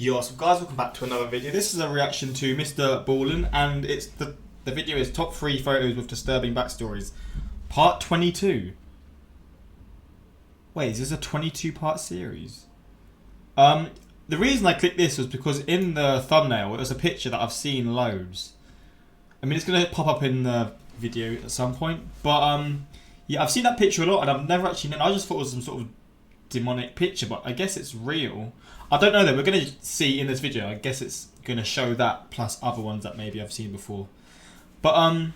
Yo, what's up guys, welcome back to another video. This is a reaction to MrBallen, and it's the video is top 3 photos with disturbing backstories. Part 22. Wait, is this a 22 part series? The reason I clicked this was because in the thumbnail it was a picture that I've seen loads. I mean, it's going to pop up in the video at some point, but yeah, I've seen that picture a lot and I've never actually known. I just thought it was some sort of demonic picture, but I guess it's real. I don't know though, we're going to see in this video. I guess it's going to show that plus other ones that maybe I've seen before. But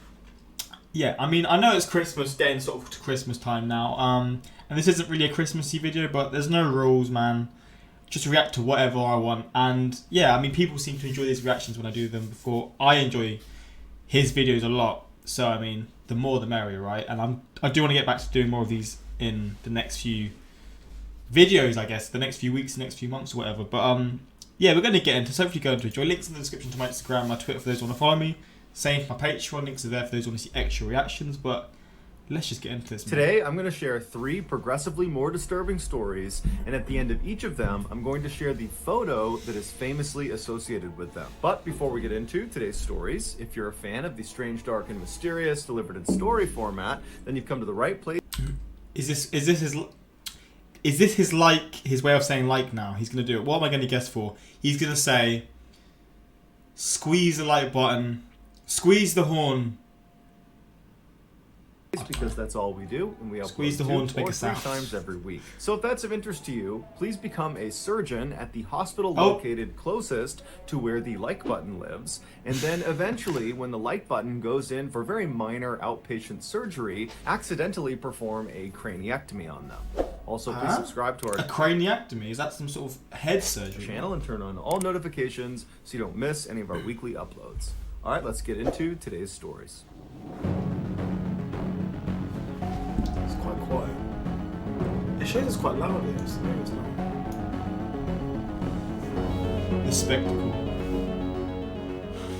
yeah, I mean, I know it's Christmas, getting sort of to Christmas time now, and this isn't really a Christmassy video, but there's no rules, man. Just react to whatever I want. And yeah, I mean, people seem to enjoy these reactions when I do them before. I enjoy his videos a lot, so I mean, the more the merrier, right? And I do want to get back to doing more of these in the next few videos, I guess, the next few weeks, the next few months or whatever. But yeah, we're going to get into, so hopefully go into enjoy. Links in the description to my Instagram, my Twitter for those who want to follow me. Same for my Patreon, links are there for those who want to see extra reactions. But let's just get into this. Today, I'm going to share 3 progressively more disturbing stories, and at the end of each of them, I'm going to share the photo that is famously associated with them. But before we get into today's stories, if you're a fan of the strange, dark, and mysterious delivered in story format, then you've come to the right place. Is this his way of saying like now? He's going to do it. What am I going to guess for? He's going to say, squeeze the like button, squeeze the horn. Because that's all we do, and we upload Squeeze the horn to make a 3 sound. times every week. So if that's of interest to you, please become a surgeon at the hospital located closest to where the like button lives, and then eventually, when the like button goes in for very minor outpatient surgery, accidentally perform a craniectomy on them. Also, please subscribe to our A craniectomy? Is that some sort of head surgery? channel and turn on all notifications so you don't miss any of our weekly uploads. All right, let's get into today's stories. It's quite quiet. It shows it's quite loud here, so maybe it's not. The spectacle.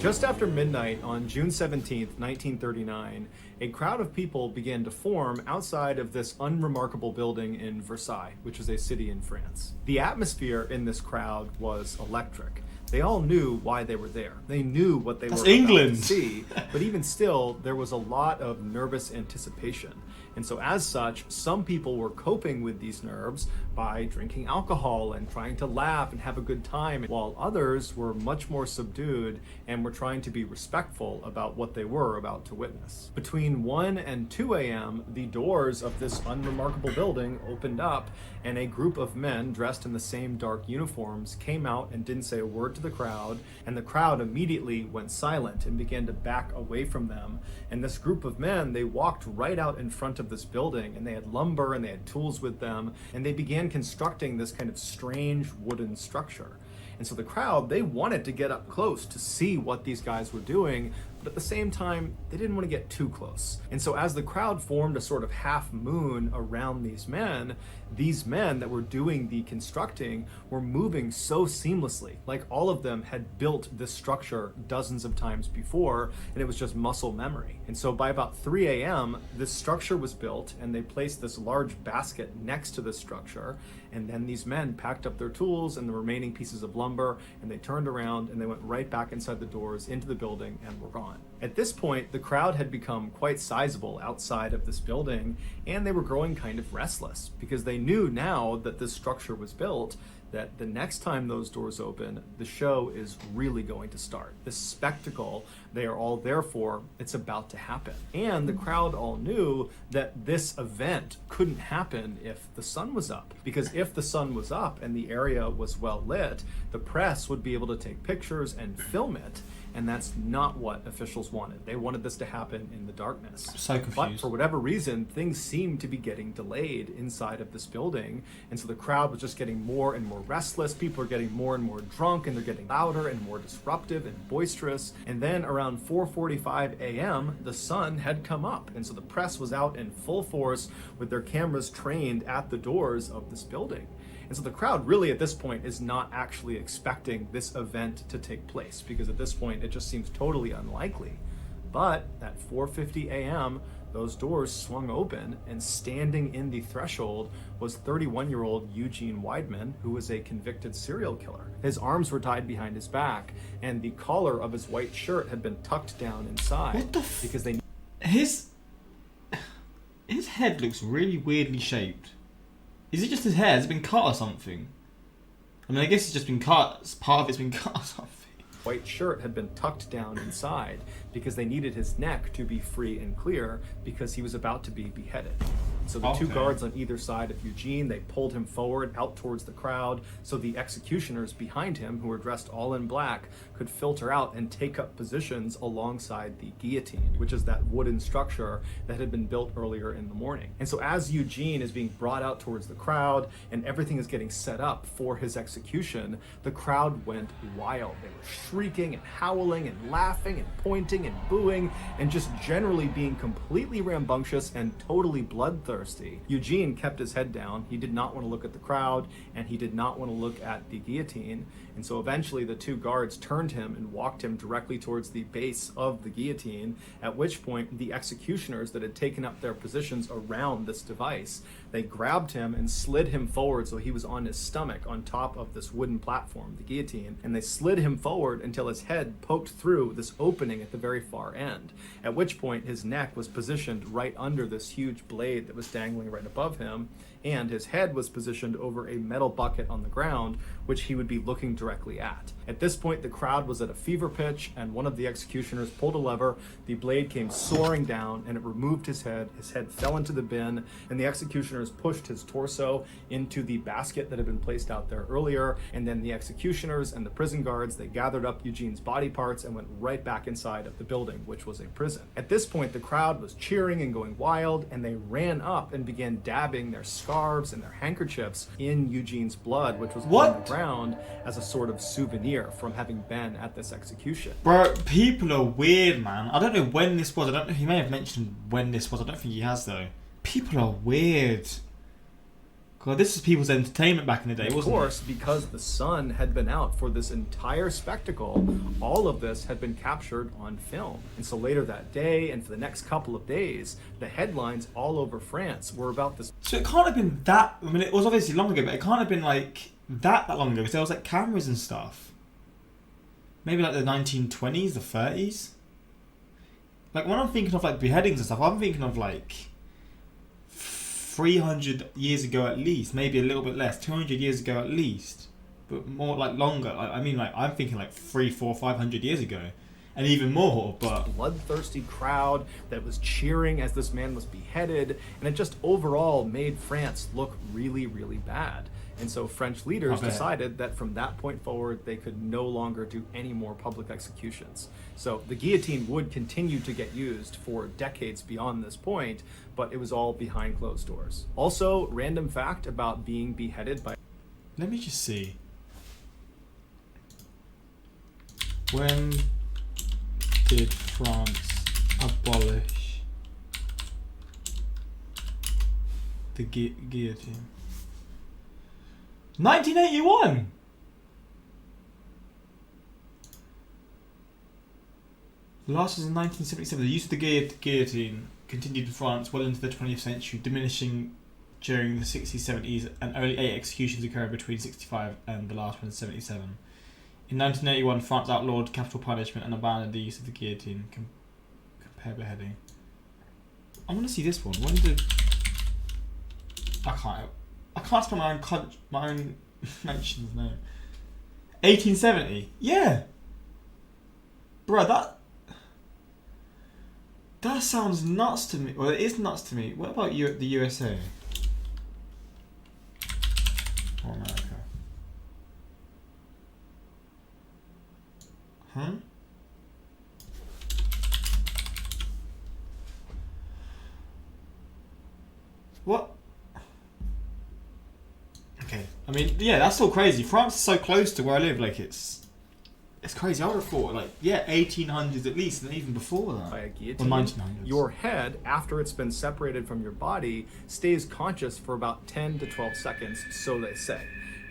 Just after midnight on June 17th, 1939, a crowd of people began to form outside of this unremarkable building in Versailles, which is a city in France. The atmosphere in this crowd was electric. They all knew why they were there. They knew what they were about England. to see, but even still, there was a lot of nervous anticipation. And so as such, some people were coping with these nerves by drinking alcohol and trying to laugh and have a good time, while others were much more subdued and were trying to be respectful about what they were about to witness. Between 1 and 2 a.m., the doors of this unremarkable building opened up, and a group of men dressed in the same dark uniforms came out and didn't say a word to the crowd, and the crowd immediately went silent and began to back away from them. And this group of men, they walked right out in front of this building, and they had lumber and they had tools with them, and they began constructing this kind of strange wooden structure. And so the crowd, they wanted to get up close to see what these guys were doing, but at the same time, they didn't want to get too close. And so as the crowd formed a sort of half moon around these men that were doing the constructing were moving so seamlessly, like all of them had built this structure dozens of times before, and it was just muscle memory. And so by about 3 a.m., this structure was built, and they placed this large basket next to the structure, and then these men packed up their tools and the remaining pieces of lumber, and they turned around and they went right back inside the doors into the building and were gone. At this point, the crowd had become quite sizable outside of this building, and they were growing kind of restless because they knew now that this structure was built that the next time those doors open, the show is really going to start. This spectacle they are all there for, it's about to happen. And the crowd all knew that this event couldn't happen if the sun was up. Because if the sun was up and the area was well lit, the press would be able to take pictures and film it. And that's not what officials wanted. They wanted this to happen in the darkness. I'm so confused. But for whatever reason, things seemed to be getting delayed inside of this building. And so the crowd was just getting more and more restless. People are getting more and more drunk, and they're getting louder and more disruptive and boisterous. And then around 4:45 a.m., the sun had come up. And so the press was out in full force with their cameras trained at the doors of this building. And so the crowd really at this point is not actually expecting this event to take place, because at this point it just seems totally unlikely. But at 4:50 a.m., those doors swung open, and standing in the threshold was 31-year-old Eugene Weidman, who was a convicted serial killer. His arms were tied behind his back, and the collar of his white shirt had been tucked down inside. What the because they his head looks really weirdly shaped. Is it just his hair? Has it been cut or something? I mean, I guess it's just been cut. Part of it's been cut or something. white shirt had been tucked down inside because they needed his neck to be free and clear because he was about to be beheaded. So the two guards on either side of Eugene, they pulled him forward out towards the crowd so the executioners behind him, who were dressed all in black, could filter out and take up positions alongside the guillotine, which is that wooden structure that had been built earlier in the morning. And so as Eugene is being brought out towards the crowd and everything is getting set up for his execution, the crowd went wild. They were shrieking and howling and laughing and pointing and booing and just generally being completely rambunctious and totally bloodthirsty. Eugene kept his head down. He did not want to look at the crowd, and he did not want to look at the guillotine. And so eventually the two guards turned him and walked him directly towards the base of the guillotine, at which point the executioners that had taken up their positions around this device, they grabbed him and slid him forward so he was on his stomach on top of this wooden platform, the guillotine, and they slid him forward until his head poked through this opening at the very far end, at which point his neck was positioned right under this huge blade that was dangling right above him, and his head was positioned over a metal bucket on the ground, which he would be looking directly at. At this point, the crowd was at a fever pitch, and one of the executioners pulled a lever. The blade came soaring down, and it removed his head. His head fell into the bin, and the executioners pushed his torso into the basket that had been placed out there earlier, and then the executioners and the prison guards, they gathered up Eugene's body parts and went right back inside of the building, which was a prison. At this point, the crowd was cheering and going wild, and they ran up and began dabbing their scarves and their handkerchiefs in Eugene's blood, which was on the ground as a sort of souvenir from having been at this execution. Bro, people are weird, man. I don't know when this was. I don't know. He may have mentioned when this was. I don't think he has, though. People are weird. God, this is people's entertainment back in the day, wasn't it? Of course, because the sun had been out for this entire spectacle, all of this had been captured on film. And so later that day, and for the next couple of days, the headlines all over France were about this. So it can't have been that. I mean, it was obviously long ago, but it can't have been like that long ago because there was like cameras and stuff. Maybe like the 1920s, the 30s. Like when I'm thinking of like beheadings and stuff, I'm thinking of like 300 years ago at least, maybe a little bit less, 200 years ago at least, but more like longer. I mean, like I'm thinking like 300, 400, 500 years ago, and even more. But bloodthirsty crowd that was cheering as this man was beheaded, and it just overall made France look really, really bad. And so French leaders decided that from that point forward, they could no longer do any more public executions. So the guillotine would continue to get used for decades beyond this point, but it was all behind closed doors. Also, random fact about being beheaded by... Let me just see. When did France abolish the guillotine? 1981! The last was in 1977. The use of the guillotine continued in France well into the 20th century, diminishing during the 60s, 70s, and only 8 executions occurred between 65 and the last one in 77. In 1981, France outlawed capital punishment and abandoned the use of the guillotine. Compare beheading. I want to see this one. When did... I can't spell my own mentions now. 1870. Yeah. Bro, that sounds nuts to me. Well, it is nuts to me. What about the USA? Or America? Huh? What? Okay, I mean, yeah, that's still crazy. France is so close to where I live, like it's crazy. I would have thought, like, yeah, 1800s at least, and even before that. By a guillotine, 1900s. Your head, after it's been separated from your body, stays conscious for about 10 to 12 seconds, so they say.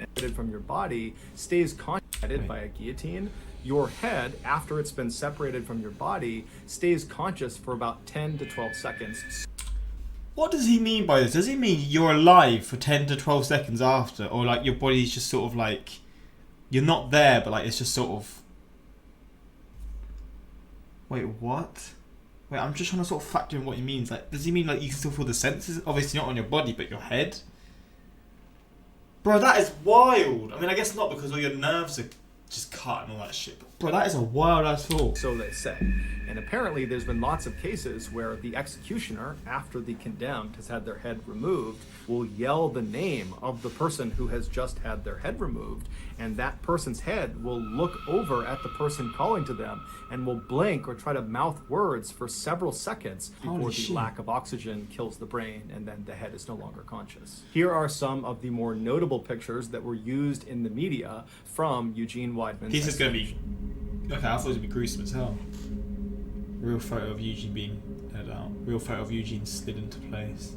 separated from your body stays conscious by a guillotine. Your head, after it's been separated from your body, stays conscious for about 10 to 12 seconds. What does he mean by this? Does he mean you're alive for 10 to 12 seconds after? Or like your body's just sort of like, you're not there, but like it's just sort of... Wait, what? Wait, I'm just trying to sort of factor in what he means. Like, does he mean like you can still feel the senses? Obviously not on your body, but your head? Bro, that is wild. I mean, I guess not because all your nerves are just cut and all that shit. But bro, that is a wild ass thought. So they say. And apparently there's been lots of cases where the executioner, after the condemned has had their head removed, will yell the name of the person who has just had their head removed, and that person's head will look over at the person calling to them and will blink or try to mouth words for several seconds before Holy the shit. lack of oxygen kills the brain and then the head is no longer conscious. Here are some of the more notable pictures that were used in the media from Eugene Weidman's This is going to be... execution. Okay, I thought it was going to be gruesome as hell. Real photo of Eugene being head out. Real photo of Eugene slid into place.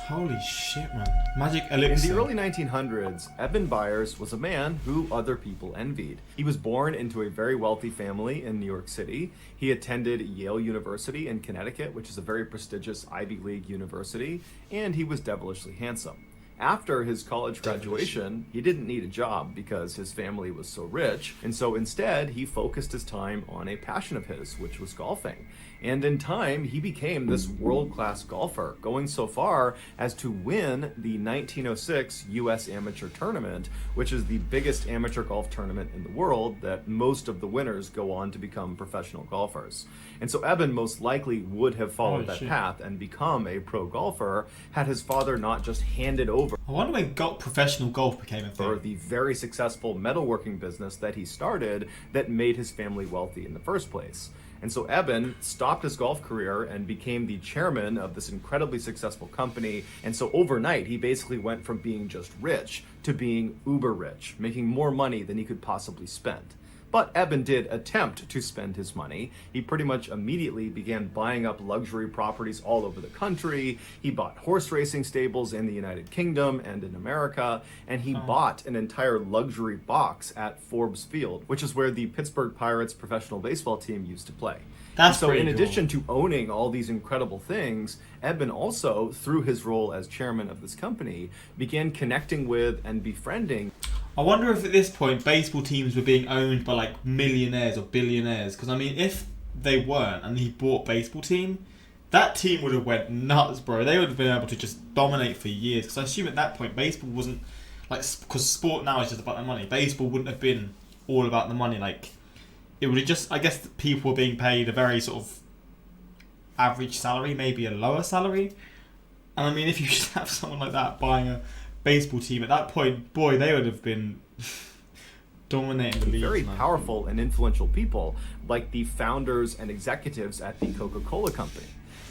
Holy shit, man. Magic elixir. In the early 1900s, Eben Byers was a man who other people envied. He was born into a very wealthy family in New York City. He attended Yale University in Connecticut, which is a very prestigious Ivy League university, and he was devilishly handsome. After his college graduation, he didn't need a job because his family was so rich, and so instead he focused his time on a passion of his, which was golfing. And in time, he became this world-class golfer, going so far as to win the 1906 U.S. Amateur Tournament, which is the biggest amateur golf tournament in the world that most of the winners go on to become professional golfers. And so Eben most likely would have followed that path and become a pro golfer had his father not just handed over I wonder when professional golf became a for thing. the very successful metalworking business that he started that made his family wealthy in the first place. And so Eben stopped his golf career and became the chairman of this incredibly successful company. And so overnight, he basically went from being just rich to being uber rich, making more money than he could possibly spend. But Eben did attempt to spend his money. He pretty much immediately began buying up luxury properties all over the country. He bought horse racing stables in the United Kingdom and in America, and he bought an entire luxury box at Forbes Field, which is where the Pittsburgh Pirates professional baseball team used to play. That's so pretty in cool. addition to owning all these incredible things, Eben also, through his role as chairman of this company, began connecting with and befriending. I wonder if at this point baseball teams were being owned by like millionaires or billionaires. Because I mean, if they weren't and he bought baseball team, that team would have went nuts, bro. They would have been able to just dominate for years. Because I assume at that point baseball wasn't like, because sport now is just about the money. Baseball wouldn't have been all about the money. Like it would have just, I guess people were being paid a very sort of average salary, maybe a lower salary. And I mean, if you should have someone like that buying a baseball team at that point, boy, they would have been dominating the league. Very man. powerful and influential people, like the founders and executives at the Coca-Cola company.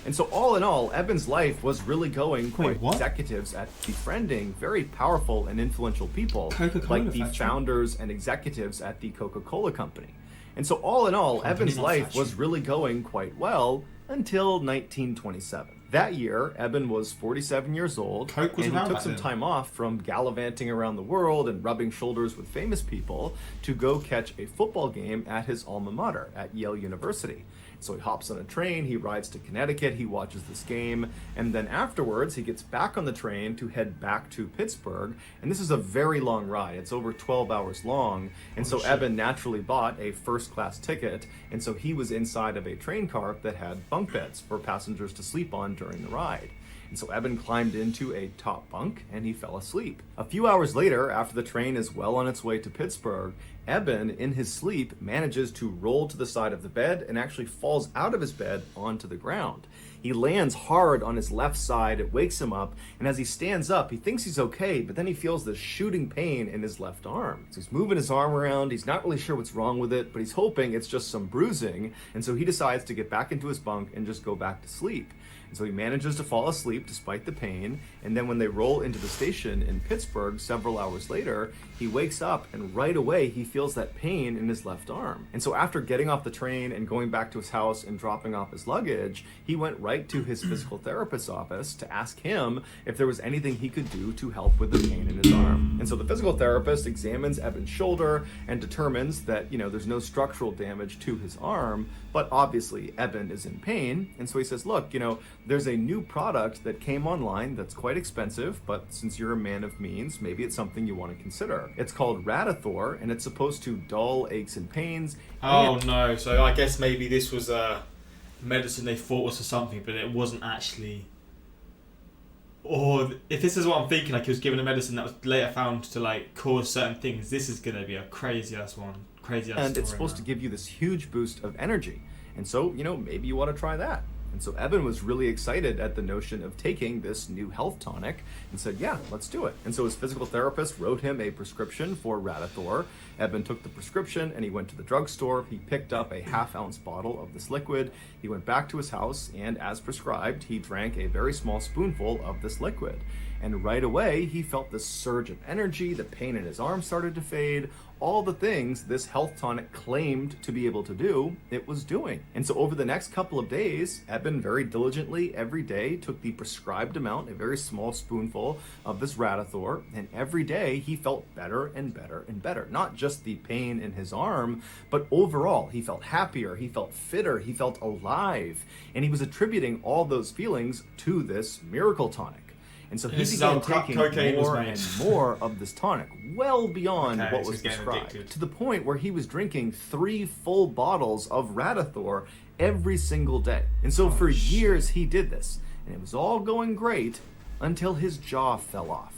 And so all in all, Eben's life was really going quite what? executives at befriending very powerful and influential people, Coca-Cola like the factory? founders and executives at the Coca-Cola company. And so all in all, Company, Eben's not life factory. was really going quite well until 1927. That year, Eben was 47 years old, Coke was and he around took back some then. time off from gallivanting around the world and rubbing shoulders with famous people to go catch a football game at his alma mater at Yale University. So he hops on a train, he rides to Connecticut, he watches this game, and then afterwards he gets back on the train to head back to Pittsburgh. And this is a very long ride. It's over 12 hours long. And so Eben naturally bought a first-class ticket, and so he was inside of a train car that had bunk beds for passengers to sleep on during the ride. And so Eben climbed into a top bunk and he fell asleep. A few hours later, after the train is well on its way to Pittsburgh, Eben, in his sleep, manages to roll to the side of the bed and actually falls out of his bed onto the ground. He lands hard on his left side, it wakes him up, and as he stands up, he thinks he's okay, but then he feels this shooting pain in his left arm. So he's moving his arm around, he's not really sure what's wrong with it, but he's hoping it's just some bruising, and so he decides to get back into his bunk and just go back to sleep. And so he manages to fall asleep despite the pain, and then when they roll into the station in Pittsburgh several hours later, he wakes up and right away he feels that pain in his left arm. And so after getting off the train and going back to his house and dropping off his luggage, he went right to his physical therapist's office to ask him if there was anything he could do to help with the pain in his arm. And so the physical therapist examines Eben's shoulder and determines that, there's no structural damage to his arm, but obviously Eben is in pain. And so he says, look, there's a new product that came online that's quite expensive, but since you're a man of means, maybe it's something you want to consider. It's called Radithor, and it's supposed to dull aches and pains. Oh no, so I guess maybe this was a medicine they thought was for something, but it wasn't actually. Or if this is what I'm thinking, like he was given a medicine that was later found to cause certain things, this is going to be a crazy ass one. Crazy ass story. And it's supposed to give you this huge boost of energy. And so, maybe you want to try that. And so Eben was really excited at the notion of taking this new health tonic and said, yeah, let's do it. And so his physical therapist wrote him a prescription for Radithor. Eben took the prescription and he went to the drugstore. He picked up a half-ounce bottle of this liquid. He went back to his house and, as prescribed, he drank a very small spoonful of this liquid. And right away, he felt this surge of energy. The pain in his arm started to fade. All the things this health tonic claimed to be able to do, it was doing. And so over the next couple of days, Eben very diligently every day took the prescribed amount, a very small spoonful of this Radithor, and every day he felt better and better and better. Not just the pain in his arm, but overall, he felt happier, he felt fitter, he felt alive. And he was attributing all those feelings to this miracle tonic. And so he began taking more and more of this tonic, well beyond what was prescribed, to the point where he was drinking 3 full bottles of Radithor every single day. And so for years he did this, and it was all going great until his jaw fell off.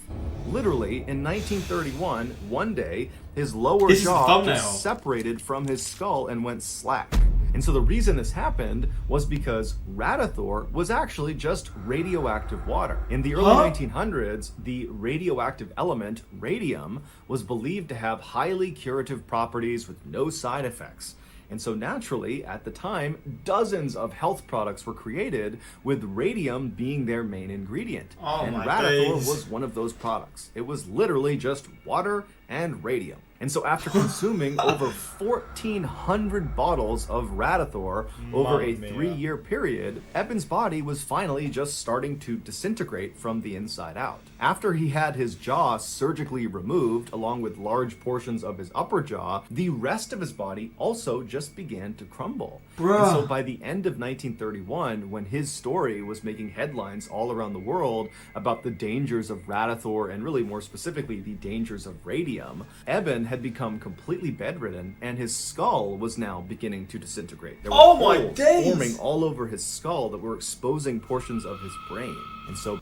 Literally, in 1931, one day, his lower jaw just separated from his skull and went slack. And so the reason this happened was because Radithor was actually just radioactive water. In the early 1900s, the radioactive element radium was believed to have highly curative properties with no side effects. And so naturally, at the time, dozens of health products were created with radium being their main ingredient. And Radithor was one of those products. It was literally just water and radium. And so after consuming over 1,400 bottles of Radithor over a 3-year period, Eben's body was finally just starting to disintegrate from the inside out. After he had his jaw surgically removed, along with large portions of his upper jaw, the rest of his body also just began to crumble. And so by the end of 1931, when his story was making headlines all around the world about the dangers of Radithor, and really more specifically the dangers of radium, Eben had become completely bedridden, and his skull was now beginning to disintegrate. There were holes forming all over his skull that were exposing portions of his brain. And so...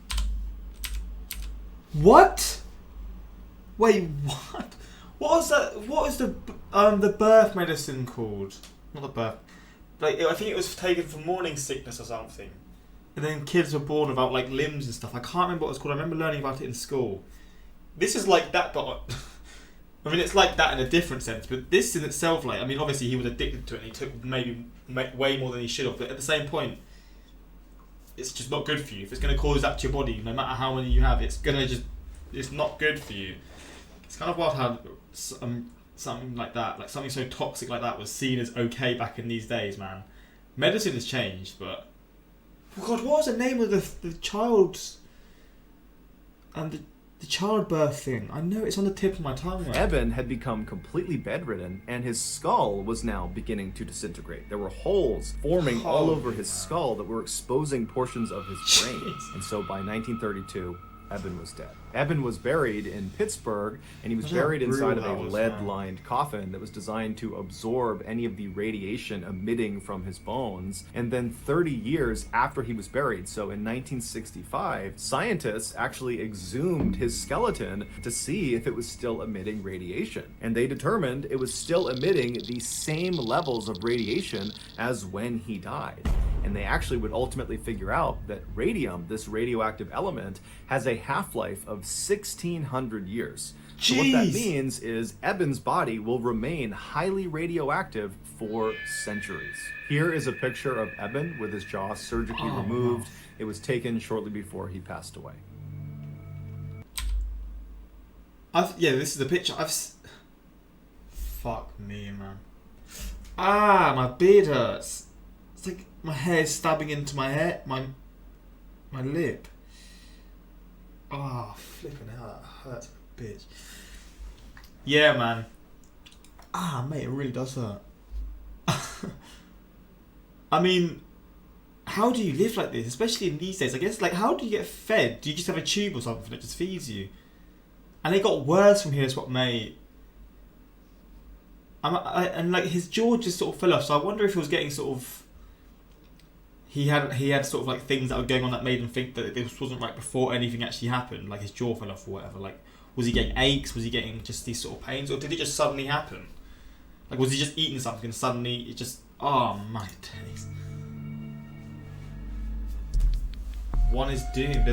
What? Wait, what? What was that? What was the birth medicine called? Not the birth. I think it was taken for morning sickness or something. And then kids were born without limbs and stuff. I can't remember what it was called. I remember learning about it in school. This is like that, but I mean, it's like that in a different sense. But this in itself, obviously he was addicted to it, and he took maybe way more than he should have. But at the same point, it's just not good for you. If it's going to cause that to your body, no matter how many you have, it's not good for you. It's kind of wild how something like that, something so toxic like that, was seen as okay back in these days, man. Medicine has changed, but God, what was the name of the child's and the childbirth thing? I know it's on the tip of my tongue. Right? Eben had become completely bedridden, and his skull was now beginning to disintegrate. There were holes forming all over his skull that were exposing portions of his brain. And so by 1932, Eben was dead. Eben was buried in Pittsburgh, and he was buried inside of a lead-lined coffin that was designed to absorb any of the radiation emitting from his bones. And then 30 years after he was buried, so in 1965, scientists actually exhumed his skeleton to see if it was still emitting radiation. And they determined it was still emitting the same levels of radiation as when he died. And they actually would ultimately figure out that radium, this radioactive element, has a half-life of 1,600 years. So what that Jeez. means is Eben's body will remain highly radioactive for centuries. Here is a picture of Eben with his jaw surgically removed. It was taken shortly before he passed away. Yeah, this is the picture. Fuck me, man. Ah, my beard hurts. It's like my hair is stabbing into my hair, my lip. Ah, flipping hell, that hurts like a bitch. Yeah, man. Ah, mate, it really does hurt. I mean, how do you live like this, especially in these days? I guess, like, how do you get fed? Do you just have a tube or something that just feeds you? And it got worse from here, is what, mate. And like his jaw just sort of fell off. So I wonder if he was getting sort of. He had sort of like things that were going on that made him think that this wasn't right before anything actually happened. Like his jaw fell off or whatever. Like, was he getting aches? Was he getting just these sort of pains, or did it just suddenly happen? Like, was he just eating something and suddenly it just? Oh my days. One is doomed.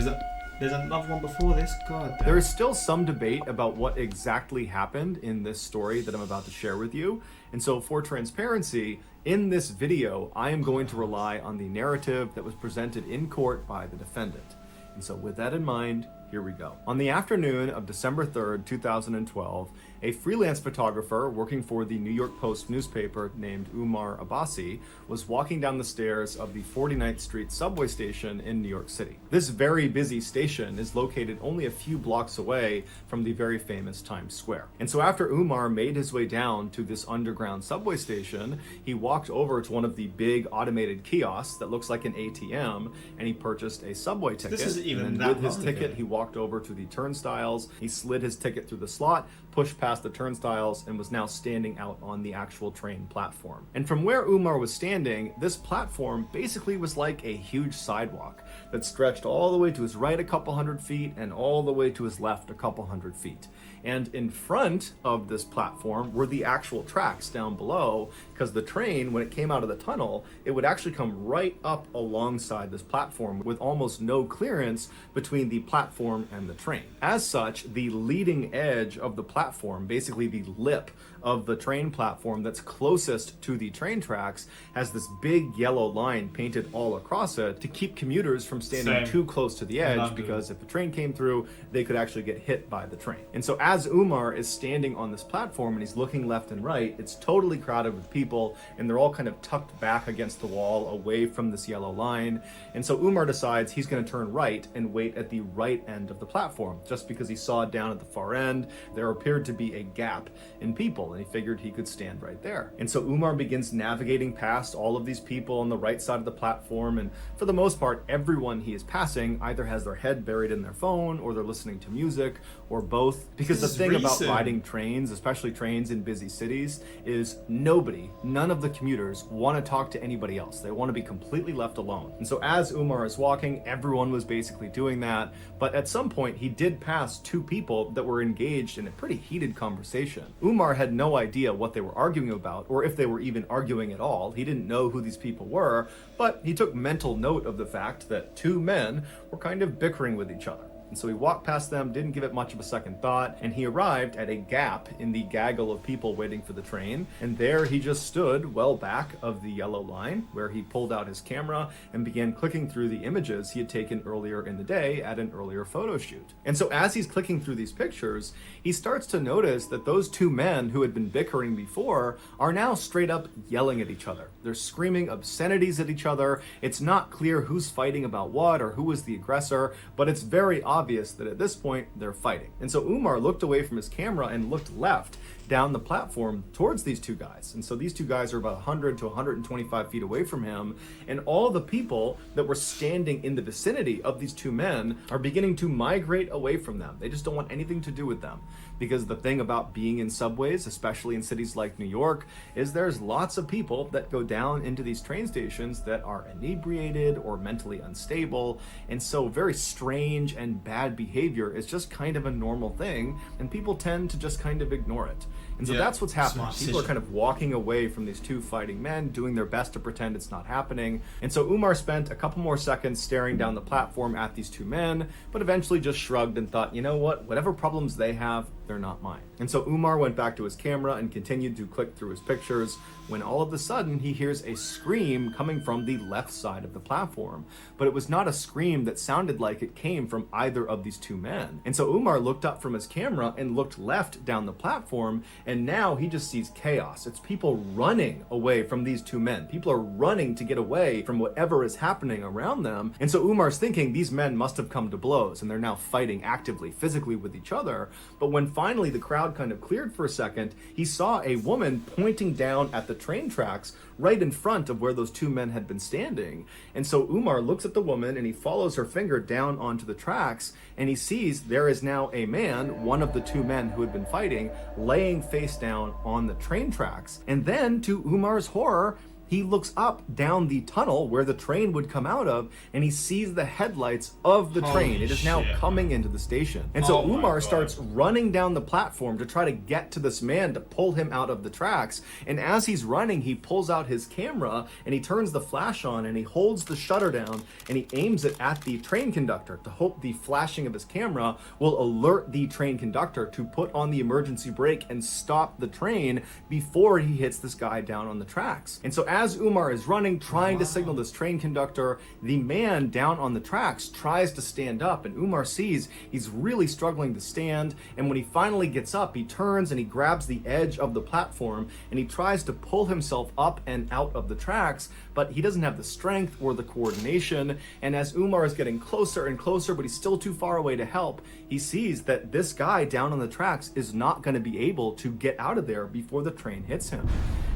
There's another one before this. God damn. There is still some debate about what exactly happened in this story that I'm about to share with you. And so for transparency, in this video, I am going to rely on the narrative that was presented in court by the defendant. And so with that in mind, here we go. On the afternoon of December 3rd, 2012, a freelance photographer working for the New York Post newspaper named Umar Abbasi was walking down the stairs of the 49th Street subway station in New York City. This very busy station is located only a few blocks away from the very famous Times Square. And so after Umar made his way down to this underground subway station, he walked over to one of the big automated kiosks that looks like an ATM, and he purchased a subway ticket. This isn't even and that with his long ticket, ago. he walked over to the turnstiles, he slid his ticket through the slot, pushed past the turnstiles, and was now standing out on the actual train platform. And from where Umar was standing, this platform basically was like a huge sidewalk that stretched all the way to his right a couple hundred feet and all the way to his left a couple hundred feet. And in front of this platform were the actual tracks down below, because the train, when it came out of the tunnel, it would actually come right up alongside this platform with almost no clearance between the platform and the train. As such, the leading edge of the platform, basically the lip of the train platform that's closest to the train tracks, has this big yellow line painted all across it to keep commuters from standing Same. too close to the edge, London. because if the train came through, they could actually get hit by the train. And so as Umar is standing on this platform and he's looking left and right, it's totally crowded with people, and they're all kind of tucked back against the wall away from this yellow line. And so Umar decides he's going to turn right and wait at the right end of the platform, just because he saw down at the far end there appeared to be a gap in people, and he figured he could stand right there. And so Umar begins navigating past all of these people on the right side of the platform, and for the most part, everyone he is passing either has their head buried in their phone, or they're listening to music, or both. Because the This is thing about recent. riding trains, especially trains in busy cities, is none of the commuters want to talk to anybody else. They want to be completely left alone. And so as Umar is walking, everyone was basically doing that. But at some point, he did pass two people that were engaged in a pretty heated conversation. Umar had no idea what they were arguing about, or if they were even arguing at all. He didn't know who these people were, but he took mental note of the fact that two men were kind of bickering with each other. And so he walked past them, didn't give it much of a second thought, and he arrived at a gap in the gaggle of people waiting for the train. And there he just stood well back of the yellow line, where he pulled out his camera and began clicking through the images he had taken earlier in the day at an earlier photo shoot. And so as he's clicking through these pictures, he starts to notice that those two men who had been bickering before are now straight up yelling at each other. They're screaming obscenities at each other. It's not clear who's fighting about what or who was the aggressor, but it's very obvious that at this point they're fighting. And so Umar looked away from his camera and looked left down the platform towards these two guys. And so these two guys are about 100 to 125 feet away from him, and all the people that were standing in the vicinity of these two men are beginning to migrate away from them. They just don't want anything to do with them, because the thing about being in subways, especially in cities like New York, is there's lots of people that go down into these train stations that are inebriated or mentally unstable. And so very strange and bad behavior is just kind of a normal thing, and people tend to just kind of ignore it. And so Yeah, that's what's happening. smart People are decision. kind of walking away from these two fighting men, doing their best to pretend it's not happening. And so Umar spent a couple more seconds staring down the platform at these two men, but eventually just shrugged and thought, you know what, whatever problems they have, they're not mine. And so Umar went back to his camera and continued to click through his pictures when all of a sudden he hears a scream coming from the left side of the platform. But it was not a scream that sounded like it came from either of these two men. And so Umar looked up from his camera and looked left down the platform, and now he just sees chaos. It's people running away from these two men. People are running to get away from whatever is happening around them. And so Umar's thinking these men must have come to blows and they're now fighting actively, physically with each other. But when finally the crowd kind of cleared for a second, he saw a woman pointing down at the train tracks right in front of where those two men had been standing. And so Umar looks at the woman and he follows her finger down onto the tracks, and he sees there is now a man, one of the two men who had been fighting, laying face down on the train tracks. And then, to Umar's horror, he looks up down the tunnel where the train would come out of, and he sees the headlights of the train. It is now coming into the station. And so Umar starts running down the platform to try to get to this man to pull him out of the tracks. And as he's running, he pulls out his camera and he turns the flash on and he holds the shutter down and he aims it at the train conductor to hope the flashing of his camera will alert the train conductor to put on the emergency brake and stop the train before he hits this guy down on the tracks. And so as Umar is running, trying to signal this train conductor, the man down on the tracks tries to stand up, and Umar sees he's really struggling to stand, and when he finally gets up, he turns and he grabs the edge of the platform and he tries to pull himself up and out of the tracks, but he doesn't have the strength or the coordination. And as Umar is getting closer and closer, but he's still too far away to help, he sees that this guy down on the tracks is not going to be able to get out of there before the train hits him.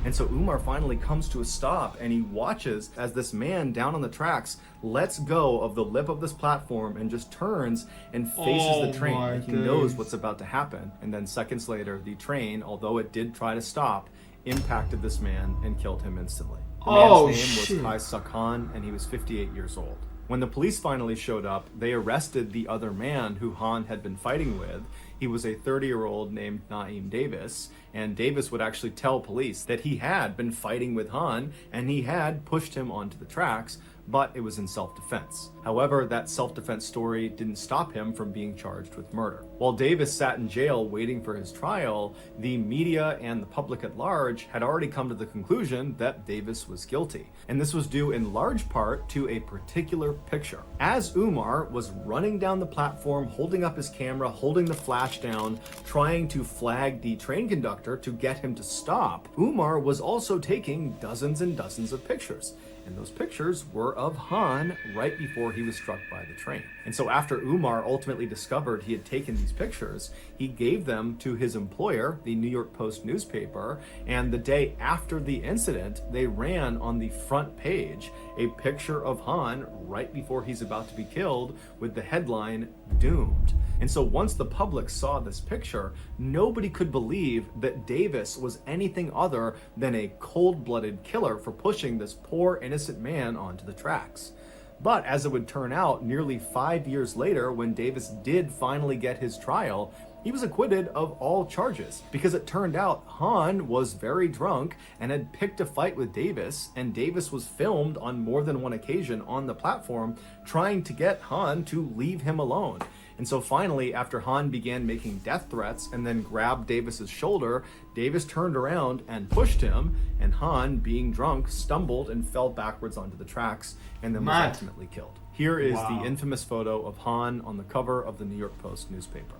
And so Umar finally comes to a stop and he watches as this man down on the tracks lets go of the lip of this platform and just turns and faces the train like he knows what's about to happen. And then seconds later, the train, although it did try to stop, impacted this man and killed him instantly. The man's name was Isaac Khan, and he was 58 years old. When the police finally showed up, they arrested the other man who Han had been fighting with. He was a 30-year-old named Naeem Davis, and Davis would actually tell police that he had been fighting with Han and he had pushed him onto the tracks, but it was in self-defense. However, that self-defense story didn't stop him from being charged with murder. While Davis sat in jail waiting for his trial, the media and the public at large had already come to the conclusion that Davis was guilty. And this was due in large part to a particular picture. As Umar was running down the platform, holding up his camera, holding the flash down, trying to flag the train conductor to get him to stop, Umar was also taking dozens and dozens of pictures. And those pictures were of Han right before he was struck by the train. And so after Umar ultimately discovered he had taken these pictures, he gave them to his employer, the New York Post newspaper, and the day after the incident, they ran on the front page a picture of Han right before he's about to be killed with the headline, "Doomed." And so once the public saw this picture, nobody could believe that Davis was anything other than a cold-blooded killer for pushing this poor innocent man onto the tracks. But as it would turn out, nearly 5 years later, when Davis did finally get his trial, he was acquitted of all charges because it turned out Han was very drunk and had picked a fight with Davis, and Davis was filmed on more than one occasion on the platform trying to get Han to leave him alone. And so finally, after Han began making death threats and then grabbed Davis's shoulder, Davis turned around and pushed him, and Han, being drunk, stumbled and fell backwards onto the tracks and then was ultimately killed. Here is the infamous photo of Han on the cover of the New York Post newspaper.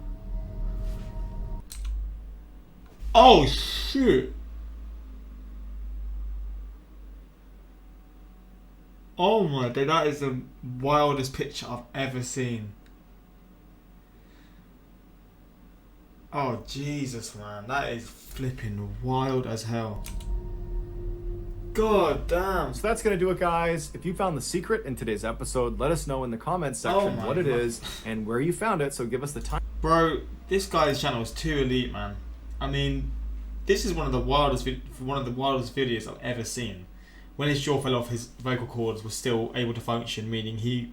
Oh shit. Oh my god, that is the wildest picture I've ever seen. Oh Jesus, man, that is flipping wild as hell. God damn. So that's gonna do it, guys. If you found the secret in today's episode, let us know in the comments section what it is and where you found it, so give us the time. Bro, this guy's channel is too elite, man. I mean, this is one of the wildest videos I've ever seen. When his jaw fell off, his vocal cords were still able to function, meaning he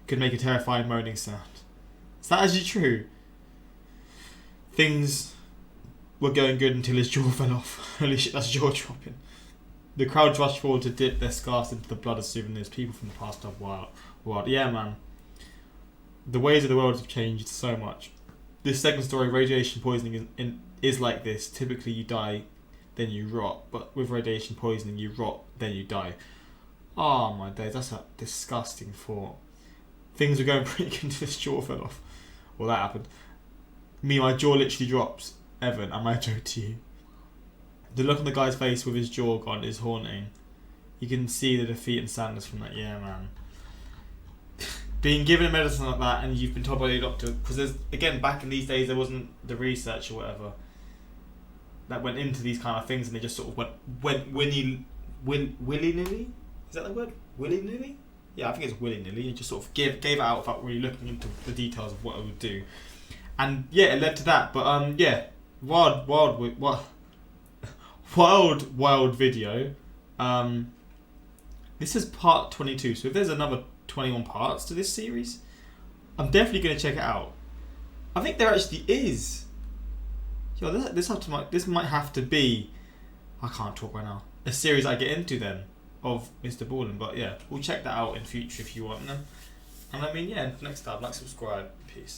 could make a terrifying moaning sound. Is that actually true? Things were going good until his jaw fell off. Holy shit, that's jaw dropping. The crowd rushed forward to dip their scarves into the blood of souvenirs. People from the past are wild. Yeah, man. The ways of the world have changed so much. This second story, radiation poisoning, is like this. Typically you die, then you rot. But with radiation poisoning, you rot, then you die. Oh my days, that's a disgusting thought. Things were going pretty good until his jaw fell off. Well, that happened. Me, my jaw literally drops. Evan, am I a joke to you? The look on the guy's face with his jaw gone is haunting. You can see the defeat and sadness from that. Yeah, man. Being given a medicine like that and you've been told by your doctor, because there's, again, back in these days there wasn't the research or whatever that went into these kind of things, and they just sort of went willy-nilly? Is that the word? Willy-nilly? Yeah, I think it's willy-nilly. You just sort of gave it out without really looking into the details of what it would do. And yeah, it led to that. But yeah, wild video. This is part 22, so if there's another 21 parts to this series, I'm definitely going to check it out. I think there actually is. Yo, this might have to be, I can't talk right now, a series I get into then of MrBallen. But yeah, we'll check that out in future if you want them. And I mean, yeah, next time, like, subscribe, peace.